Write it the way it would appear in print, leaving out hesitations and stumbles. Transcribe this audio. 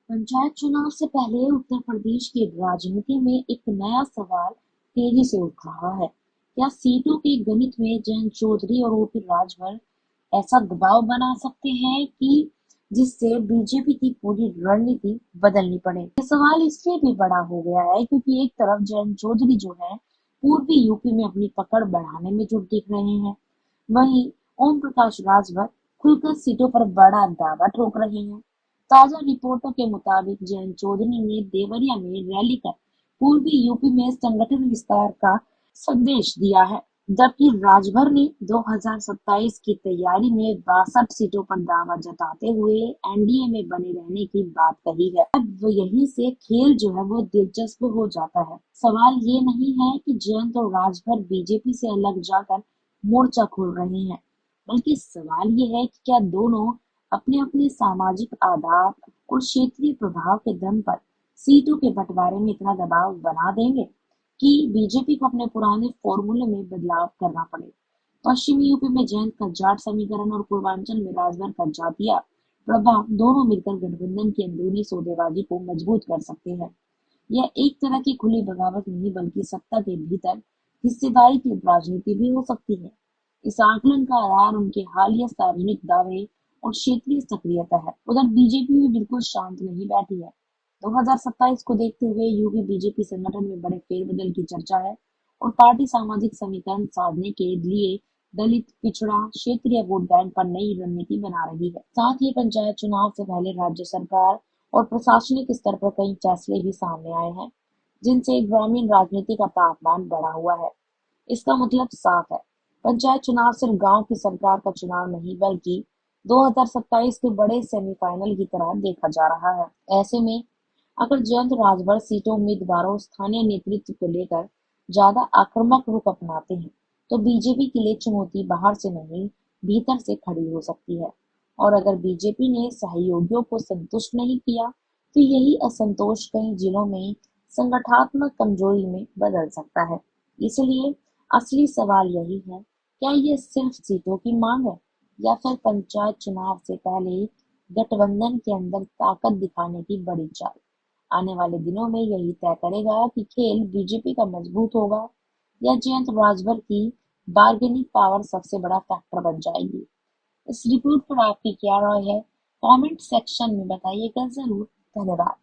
पंचायत चुनाव से पहले उत्तर प्रदेश की राजनीति में एक नया सवाल तेजी से उठ रहा है। क्या सीटों के गणित में जयंत चौधरी और ओपी राजभर ऐसा दबाव बना सकते हैं कि जिससे बीजेपी की पूरी रणनीति बदलनी पड़े? ये सवाल इसलिए भी बड़ा हो गया है क्योंकि एक तरफ जयंत चौधरी जो है पूर्वी यूपी में अपनी पकड़ बढ़ाने में जुट दिख रहे हैं, वहीं ओम प्रकाश राजभर खुलकर सीटों पर बड़ा दावा ठोक रहे हैं। ताजा रिपोर्टों के मुताबिक जयंत चौधरी ने देवरिया में रैली कर पूर्वी यूपी में संगठन विस्तार का संदेश दिया है, जबकि राजभर ने 2027 की तैयारी में 62 सीटों पर दावा जताते हुए एनडीए में बने रहने की बात कही है। अब यहीं से खेल जो है वो दिलचस्प हो जाता है। सवाल ये नहीं है कि जयंत और राजभर बीजेपी से अलग जाकर मोर्चा खोल रहे हैं, बल्कि सवाल ये है कि क्या दोनों अपने अपने सामाजिक आधार और क्षेत्रीय प्रभाव के दम पर सीटों के बंटवारे में इतना दबाव बना देंगे कि बीजेपी को अपने पुराने फॉर्मूले में बदलाव करना पड़े। पश्चिमी यूपी में जयंत का जाट समीकरण और पूर्वांचल में राजभर का जातीय प्रभाव दोनों मिलकर गठबंधन की अंदरूनी सौदेबाजी को मजबूत कर सकते हैं। यह एक तरह की खुली बगावत नहीं बल्कि सत्ता के भीतर हिस्सेदारी की राजनीति भी हो सकती है। इस आकलन का आधार उनके हालिया सार्वजनिक दावे और क्षेत्रीय सक्रियता है। उधर बीजेपी भी बिल्कुल शांत नहीं बैठी है। 2027 को देखते हुए यूपी बीजेपी संगठन में बड़े फेरबदल की चर्चा है और पार्टी सामाजिक समीकरण साधने के लिए दलित, पिछड़ा, क्षेत्रीय वोट बैंक पर नई रणनीति बना रही है। साथ ही पंचायत चुनाव से पहले राज्य सरकार और प्रशासनिक स्तर पर कई फैसले भी सामने आए हैं, जिनसे ग्रामीण राजनीति का तापमान बढ़ा हुआ है। इसका मतलब साफ है, पंचायत चुनाव सिर्फ गांव की सरकार का चुनाव नहीं बल्कि 2027 के बड़े सेमीफाइनल की तरह देखा जा रहा है। ऐसे में अगर जयंत राजभर सीटों उम्मीदवारों और स्थानीय नेतृत्व को लेकर ज्यादा आक्रामक रुख अपनाते हैं, तो बीजेपी के लिए चुनौती बाहर से नहीं, भीतर से खड़ी हो सकती है। और अगर बीजेपी ने सहयोगियों को संतुष्ट नहीं किया, तो यही असंतोष कई जिलों में संगठनात्मक कमजोरी में बदल सकता है। इसलिए असली सवाल यही है, क्या ये सिर्फ सीटों की मांग है या फिर पंचायत चुनाव से पहले गठबंधन के अंदर ताकत दिखाने की बड़ी चाल? आने वाले दिनों में यही तय करेगा कि खेल बीजेपी का मजबूत होगा या जयंत राजभर की बार्गेनिंग पावर सबसे बड़ा फैक्टर बन जाएगी। इस रिपोर्ट पर आपकी क्या राय है? कमेंट सेक्शन में बताइएगा जरूर। धन्यवाद।